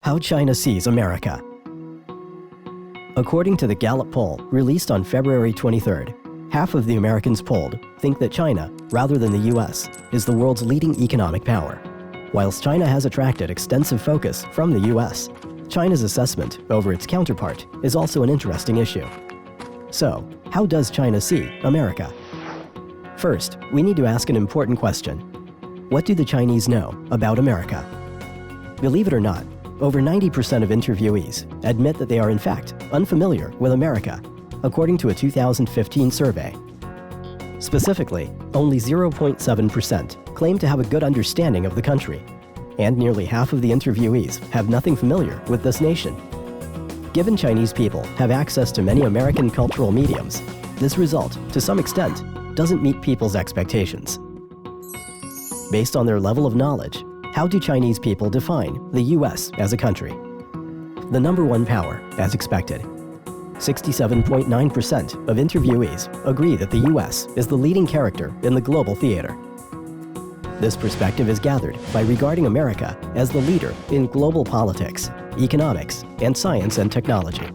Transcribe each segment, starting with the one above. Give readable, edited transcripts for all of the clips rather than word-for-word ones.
How China Sees America. According to the Gallup poll released on February 23rd, half of the Americans polled think that China, rather than the US, is the world's leading economic power. Whilst China has attracted extensive focus from the US, China's assessment over its counterpart is also an interesting issue. So, how does China see America? First, we need to ask an important question. What do the Chinese know about America? Believe it or not, over 90% of interviewees admit that they are in fact unfamiliar with America, according to a 2015 survey. Specifically, only 0.7% claim to have a good understanding of the country, and nearly half of the interviewees have nothing familiar with this nation. Given Chinese people have access to many American cultural mediums, this result, to some extent, doesn't meet people's expectations. Based on their level of knowledge, how do Chinese people define the US as a country? The number one power, as expected. 67.9% of interviewees agree that the US is the leading character in the global theater. This perspective is gathered by regarding America as the leader in global politics, economics, and science and technology.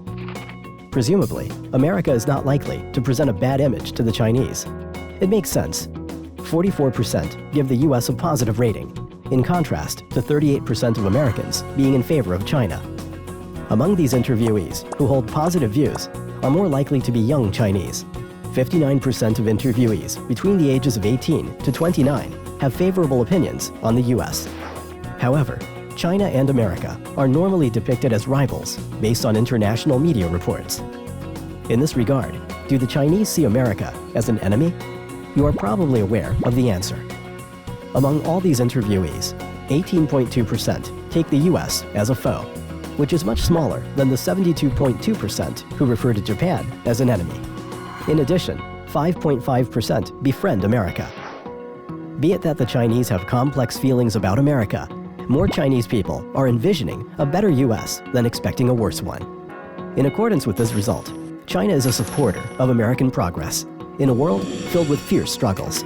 Presumably, America is not likely to present a bad image to the Chinese. It makes sense. 44% give the US a positive rating, in contrast to 38% of Americans being in favor of China. Among these interviewees who hold positive views are more likely to be young Chinese. 59% of interviewees between the ages of 18 to 29 have favorable opinions on the US. However, China and America are normally depicted as rivals based on international media reports. In this regard, do the Chinese see America as an enemy? You are probably aware of the answer. Among all these interviewees, 18.2% take the US as a foe, which is much smaller than the 72.2% who refer to Japan as an enemy. In addition, 5.5% befriend America. Be it that the Chinese have complex feelings about America, more Chinese people are envisioning a better US than expecting a worse one. In accordance with this result, China is a supporter of American progress in a world filled with fierce struggles.